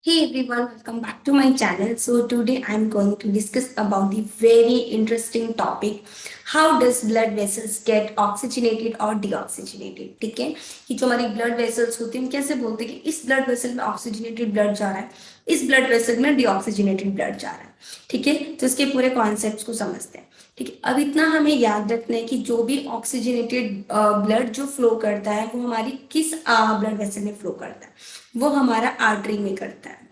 Hey everyone, welcome back to my channel. So today I'm going to discuss about the very interesting topic. How does blood vessels get oxygenated or deoxygenated? ठीक है कि जो हमारी blood vessels होती हैं हम कैसे बोलते हैं कि इस blood vessel में oxygenated blood जा रहा है, इस blood vessel में deoxygenated blood जा रहा है. ठीक है, तो इसके पूरे कॉन्सेप्ट्स को समझते हैं. ठीक है, अब इतना हमें याद रखना है कि जो भी ऑक्सीजनेटेड ब्लड जो फ्लो करता है वो हमारी किस ब्लड वेसल में फ्लो करता है, वो हमारा आर्टरी में करता है.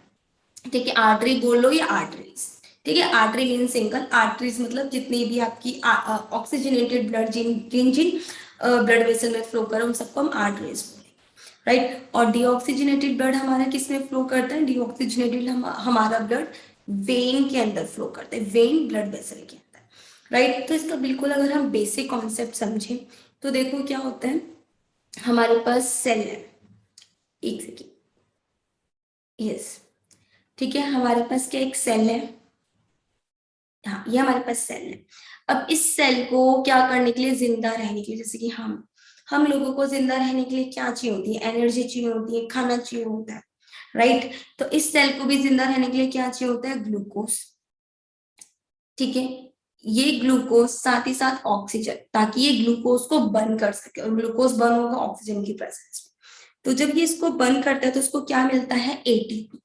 ठीक है, आर्टरी बोल लो या आर्टरीज. ठीक है, आर्टरी मीन सिंगल, आर्टरीज मतलब जितनी भी आपकी ऑक्सीजनेटेड ब्लड जिन जिन ब्लड वेसल में फ्लो कर उन सबको हम आर्टरीज बोलेंगे. राइट, और डीऑक्सीजनेटेड ब्लड हमारा किस में फ्लो करता है? डीऑक्सीजनेटेड हमारा ब्लड वेन के अंदर फ्लो करता है, वेन ब्लड वेसल के अंदर. राइट, तो इसका बिल्कुल अगर हम बेसिक कॉन्सेप्ट समझें तो देखो क्या होता है. हमारे पास सेल है, एक सेकेंड, यस. ठीक है, हमारे पास क्या एक सेल है. हाँ, ये हमारे पास सेल है. अब इस सेल को क्या करने के लिए, जिंदा रहने के लिए, जैसे कि हम लोगों को जिंदा रहने के लिए क्या चाहिए होती है? एनर्जी चाहिए होती है, खाना चाहिए होता है. राइट, तो इस सेल को भी जिंदा रहने के लिए क्या चाहिए होता है? ग्लूकोज. ठीक है, ये ग्लूकोज साथ ही साथ ऑक्सीजन, ताकि ये ग्लूकोज को बर्न कर सके, और ग्लूकोज बर्न होगा ऑक्सीजन की प्रेजेंस में. तो जब ये इसको बर्न करता है तो उसको क्या मिलता है? ATP,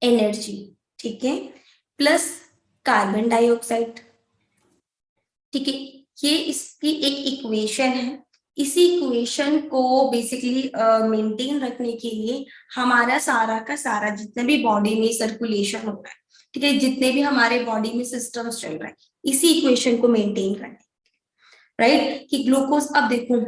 energy. ठीक है, प्लस कार्बन डाइऑक्साइड. ठीक है, ये इसकी एक इक्वेशन है. इसी इक्वेशन को बेसिकली मेंटेन रखने के लिए हमारा सारा का सारा जितने भी बॉडी में सर्कुलेशन हो रहा है, ठीक है, जितने भी हमारे बॉडी में सिस्टम्स चल रहा है, इसी इक्वेशन को मेंटेन करने. राइट, कि ग्लूकोज, अब देखो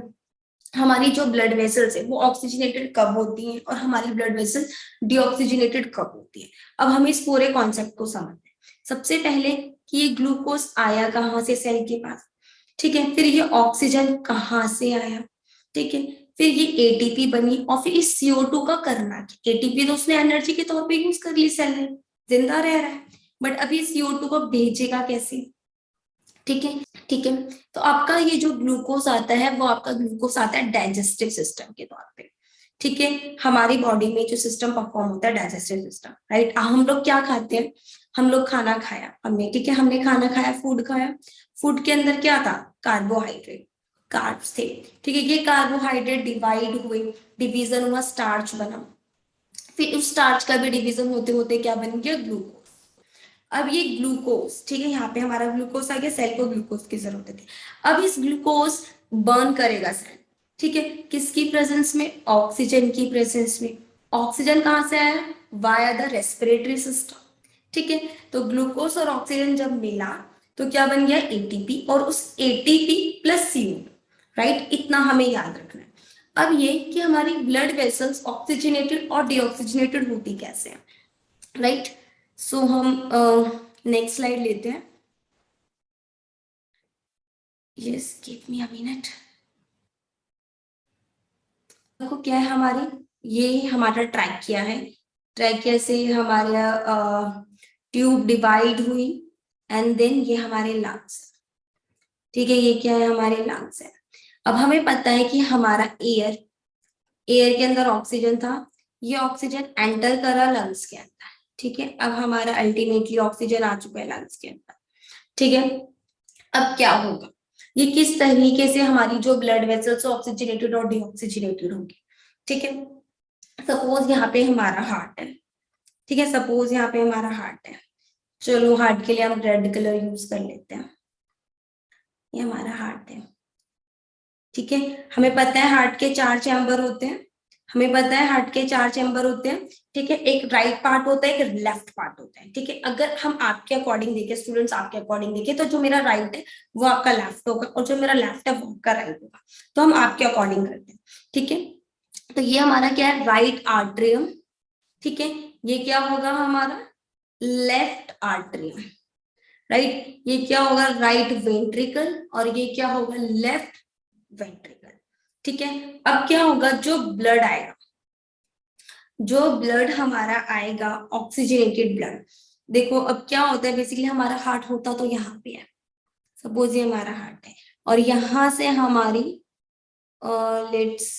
हमारी जो ब्लड वेसल्स है वो ऑक्सीजनेटेड कब होती हैं और हमारी ब्लड वेसल डीऑक्सीजनेटेड कब होती है. अब हम इस पूरे कॉन्सेप्ट को समझते हैं. सबसे पहले कि ये ग्लूकोज आया कहाँ से? सेल के पास. ठीक है, फिर ये ऑक्सीजन कहाँ से आया? ठीक है, फिर ये एटीपी बनी, और फिर इस CO2 का करना क्या? एटीपी तो उसने एनर्जी के तौर पे यूज कर ली, सेल ने जिंदा रह रहा है, बट अभी CO2 को भेजेगा कैसे? ठीक है. ठीक है, तो आपका ये जो ग्लूकोज आता है वो आपका ग्लूकोज आता है डाइजेस्टिव सिस्टम के तौर पे. ठीक है, हमारी बॉडी में जो सिस्टम परफॉर्म होता है डाइजेस्टिव सिस्टम. राइट, हम लोग क्या खाते हैं? हम लोग खाना खाया हमने, ठीक है, हमने खाना खाया, फूड खाया. फूड के अंदर क्या था? कार्बोहाइड्रेट, कार्ब्स थे. ठीक है, ये कार्बोहाइड्रेट डिवाइड हुए, डिवीजन हुआ, स्टार्च बना. फिर उस स्टार्च का भी डिवीजन होते होते क्या बन गया? ग्लूकोज. अब ये ग्लूकोज, ठीक है, यहाँ पे हमारा ग्लूकोज आ गया, सेल को ग्लूकोज की जरूरत थी. अब इस ग्लूकोज बर्न करेगा सेल. ठीक है, किसकी प्रेजेंस में? ऑक्सीजन की प्रेजेंस में. ऑक्सीजन कहाँ से आया? Via the respiratory system. ठीक है, तो ग्लूकोज और ऑक्सीजन जब मिला तो क्या बन गया? एटीपी, और उस एटीपी प्लस CO2. राइट, इतना हमें याद रखना है. अब ये कि हमारी ब्लड वेसल्स ऑक्सीजनेटेड और डीऑक्सीजनेटेड होती कैसे हैं. राइट, सो हम नेक्स्ट स्लाइड लेते हैं. Yes, give me a minute. देखो क्या है हमारी, ये हमारा ट्रैकिया है. ट्रैकिया से हमारे ट्यूब डिवाइड हुई, एंड देन ये हमारे लंग्स. ठीक है, ये क्या है? हमारे लंग्स है. अब हमें पता है कि हमारा एयर, एयर के अंदर ऑक्सीजन था, ये ऑक्सीजन एंटर करा लंग्स के अंदर. ठीक है, अब हमारा अल्टीमेटली ऑक्सीजन आ चुका है लंग्स के अंदर. ठीक है, अब क्या होगा? ये किस तरीके से हमारी जो ब्लड वेसल्स ऑक्सीजनेटेड और डीऑक्सीजनेटेड होंगी. ठीक है, सपोज यहाँ पे हमारा हार्ट है. ठीक है, सपोज यहाँ पे हमारा हार्ट है. चलो हार्ट के लिए हम रेड कलर यूज कर लेते हैं. ये हमारा हार्ट है. ठीक है, हमें पता है हार्ट के 4 चैम्बर होते हैं. हमें पता है हार्ट के 4 चैम्बर होते हैं. ठीक है, एक राइट पार्ट होता है, एक लेफ्ट पार्ट होता है. ठीक है, अगर हम आपके अकॉर्डिंग देखें, स्टूडेंट्स आपके अकॉर्डिंग देखें, तो जो मेरा राइट है वो आपका लेफ्ट होगा, और जो मेरा लेफ्ट है वो आपका राइट होगा. तो हम आपके अकॉर्डिंग करते हैं. ठीक है, तो ये हमारा क्या है? Right atrium. ठीक है, ये क्या होगा? हमारा लेफ्ट आर्ट्रियम. राइट, ये क्या होगा? राइट वेंट्रिकल, और ये क्या होगा? Left ventricle. ठीक है, अब क्या होगा? जो ब्लड आएगा, जो ब्लड हमारा आएगा ऑक्सीजनेटेड ब्लड. देखो अब क्या होता है, बेसिकली हमारा हार्ट होता तो यहाँ पे है, सपोज ये हमारा हार्ट है, और यहाँ से हमारी लेट्स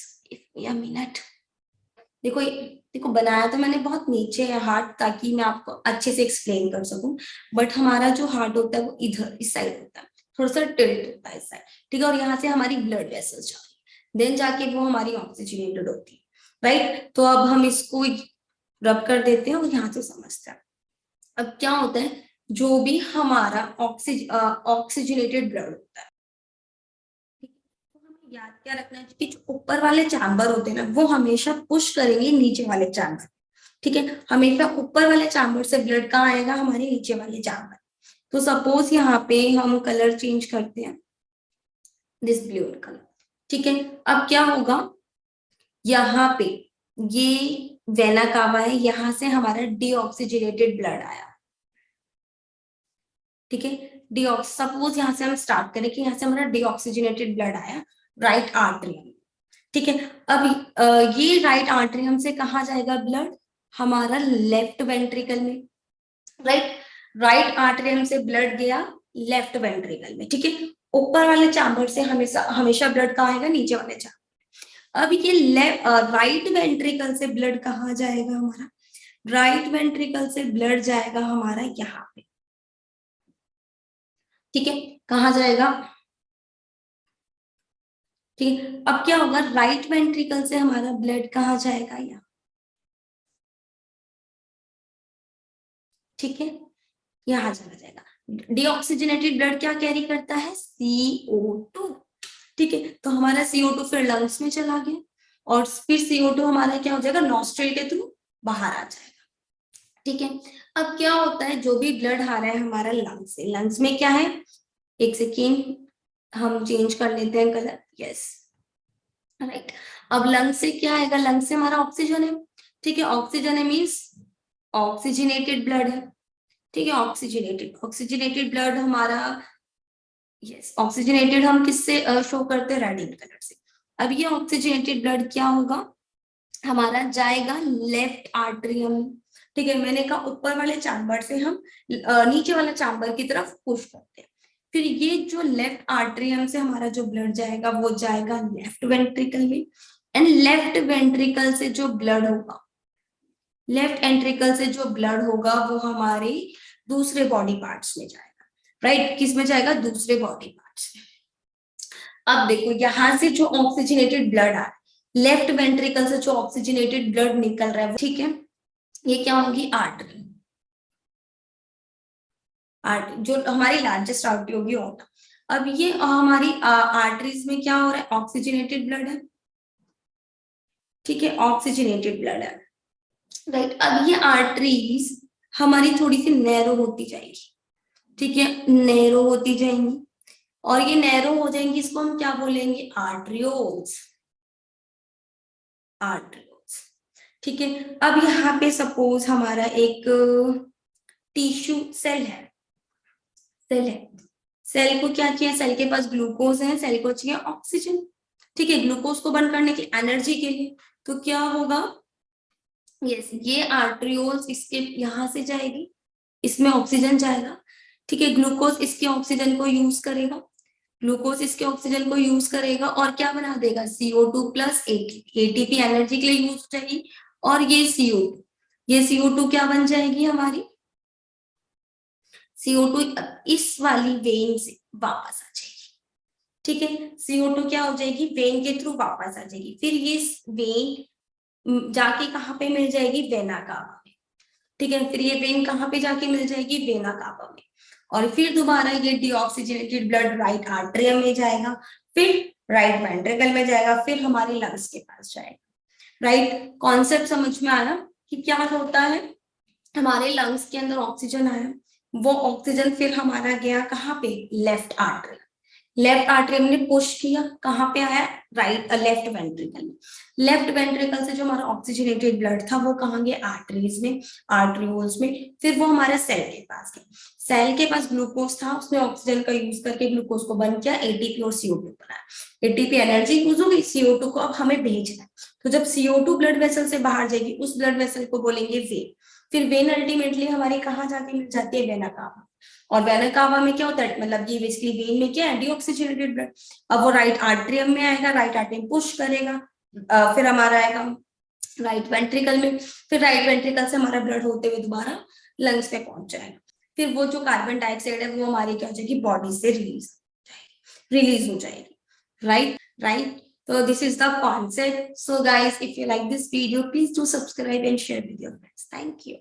मिनट. देखो देखो बनाया तो मैंने बहुत नीचे है हार्ट, ताकि मैं आपको अच्छे से एक्सप्लेन कर सकूं, बट हमारा जो हार्ट होता है वो इधर इस साइड होता है, थोड़ा सा टिल्ट होता है इस साइड, ठीक है। और यहाँ से हमारी ब्लड वेसल्स जाती है, देन जाके वो हमारी ऑक्सीजनेटेड होती है, राइट। तो अब हम इसको रब कर देते हैं और यहाँ से समझते हैं। अब क्या होता है, जो भी हमारा ऑक्सीजनेटेड ब्लड होता है, तो हमें याद क्या रखना है कि जो ऊपर वाले चैम्बर होते हैं ना, वो हमेशा पुश करेंगे नीचे वाले चैम्बर, ठीक है। हमेशा ऊपर वाले चैम्बर से ब्लड कहाँ आएगा, हमारे नीचे वाले चैम्बर। तो सपोज यहाँ पे हम कलर चेंज करते हैं, दिस ब्लू कलर, ठीक है। अब क्या होगा, यहाँ पे ये वेना कावा है, यहाँ से हमारा डीऑक्सीजनेटेड ब्लड आया, ठीक है। डीऑक्स सपोज यहाँ से हम स्टार्ट करें कि यहाँ से हमारा डीऑक्सीजनेटेड ब्लड आया राइट आर्टरियम, ठीक है। अब ये राइट आर्टरियम से कहाँ जाएगा ब्लड, हमारा लेफ्ट वेंट्रिकल में, राइट। राइट आर्टरियम से ब्लड गया लेफ्ट वेंट्रिकल में, ठीक है। ऊपर वाले चैम्बर से हमेशा हमेशा ब्लड कहाँ आएगा, नीचे वाले चैम्बर। अब ये राइट वेंट्रिकल से ब्लड कहाँ जाएगा हमारा, राइट वेंट्रिकल से ब्लड जाएगा हमारा यहाँ पे, ठीक है। कहाँ जाएगा, ठीक है। अब क्या होगा, राइट वेंट्रिकल से हमारा ब्लड कहाँ जाएगा, यहाँ, ठीक है, यहाँ चला जाएगा। डीऑक्सीजनेटेड ब्लड क्या कैरी करता है, CO2, ठीक है। तो हमारा CO2 फिर लंग्स में चला गया, और फिर CO2 हमारा क्या हो जाएगा, नॉस्ट्रिल के थ्रू बाहर आ जाएगा, ठीक है। अब क्या होता है, जो भी ब्लड आ रहा है हमारा लंग्स से, लंग्स में क्या है, एक सेकेंड हम चेंज कर लेते हैं कलर, यस, राइट। अब लंग से क्या आएगा, लंग से हमारा ऑक्सीजन है, ठीक है। ऑक्सीजन है मीन्स ऑक्सीजनेटेड ब्लड है, ठीक है। ऑक्सीजनेटेड ब्लड हमारा, यस, ऑक्सीजनेटेड हम किससे शो करते हैं, रेड इन कलर से। अब ये ऑक्सीजनेटेड ब्लड क्या होगा, हमारा जाएगा लेफ्ट आर्टरियम, ठीक है। मैंने कहा ऊपर वाले चैम्बर से हम नीचे वाला चैम्बर की तरफ पुश करते हैं, फिर ये जो लेफ्ट आर्टरियम से हमारा जो ब्लड जाएगा वो जाएगा लेफ्ट वेंट्रिकल में, एंड लेफ्ट वेंट्रिकल से जो ब्लड होगा, लेफ्ट एंट्रिकल से जो ब्लड होगा वो हमारे दूसरे बॉडी पार्ट्स में जाएगा, राइट। किस में जाएगा, दूसरे बॉडी पार्ट्स में। अब देखो यहां से जो ऑक्सीजनेटेड ब्लड आ रहा है, लेफ्ट वेंट्रिकल से जो ऑक्सीजनेटेड ब्लड निकल रहा है, ठीक है, ये क्या होगी, आर्टरी, आर्टरी जो हमारी लार्जेस्ट आर्टरी होगी होगा। अब ये हमारी आर्टरीज में क्या हो रहा है, ऑक्सीजनेटेड ब्लड है, ठीक है, ऑक्सीजनेटेड ब्लड है, राइट। अब ये आर्टरीज हमारी थोड़ी सी नैरो होती जाएगी, ठीक है, नैरो होती जाएंगी, और ये नैरो हो जाएंगी, इसको हम क्या बोलेंगे, आर्ट्रियोल्स, आर्ट्रियोल्स, ठीक है। अब यहाँ पे सपोज हमारा एक टिश्यू सेल है, सेल है, सेल को क्या किया, सेल के पास ग्लूकोज है, सेल को चाहिए ऑक्सीजन, ठीक है, ग्लूकोज को बर्न करने की एनर्जी के लिए। तो क्या होगा, यस, ये आर्ट्रियोल्स इसके यहां से जाएगी, इसमें ऑक्सीजन जाएगा, ठीक है। ग्लूकोज इसके ऑक्सीजन को यूज करेगा, ग्लूकोज इसके ऑक्सीजन को यूज करेगा और क्या बना देगा, CO2 plus ATP, ATP energy के लिए यूज हो जाएगी, और ये CO2, ये CO2 क्या बन जाएगी हमारी, CO2 इस वाली वेन से वापस आ जाएगी, ठीक है। CO2 क्या हो जाएगी, वेन के थ्रू वापस आ जाएगी, फिर ये वेन जाके कहाँ पे मिल जाएगी, वेना कावा में, ठीक है। फिर ये वेन कहाँ पे जाके मिल जाएगी, वेना कावा में, और फिर दोबारा ये डीऑक्सीजनेटेड ब्लड राइट आर्टरियम में जाएगा, फिर राइट वेंट्रिकल में जाएगा, फिर हमारे लंग्स के पास जाएगा, राइट। कॉन्सेप्ट समझ में आया कि क्या होता है, हमारे लंग्स के अंदर ऑक्सीजन आया, वो ऑक्सीजन फिर हमारा गया कहाँ पे, लेफ्ट आर्टरी, लेफ्ट आर्टरियम ने पुश किया, कहाँ पे आया, राइट लेफ्ट वेंट्रिकल में, लेफ्ट वेंट्रिकल से जो हमारा ऑक्सीजनेटेड ब्लड था वो कहाँ गया, आर्टरीज में, आर्ट्रियोल्स में, फिर वो हमारे सेल के पास गया, सेल के पास ग्लूकोज था, उसने ऑक्सीजन का यूज करके ग्लूकोज को बंद किया, ATP और CO2 बनाया, ATP एनर्जी यूज होगी, CO2 को अब हमें भेजना है, तो जब CO2 ब्लड वेसल से बाहर जाएगी, उस ब्लड वेसल को बोलेंगे वेन, फिर वेन अल्टीमेटली हमारी कहाँ जाके मिल जाती है, वेना कावा, और वेना कावा में क्या होता है, मतलब ये बेसिकली वेन में क्या है, डीऑक्सीजनेटेड ब्लड, अब वो राइट आर्टरियम में आएगा, राइट आर्टरियम पुश करेगा, फिर हमारा आएगा राइट वेंट्रिकल में, फिर राइट वेंट्रिकल से हमारा ब्लड होते हुए दोबारा लंग्स पे पहुंच जाएगा, फिर वो जो कार्बन डाइऑक्साइड है वो हमारी क्या हो जाएगी, बॉडी से रिलीज हो जाएगी, right. So this is the concept. So guys, if you like this video, please do subscribe and share with your friends. Thank you.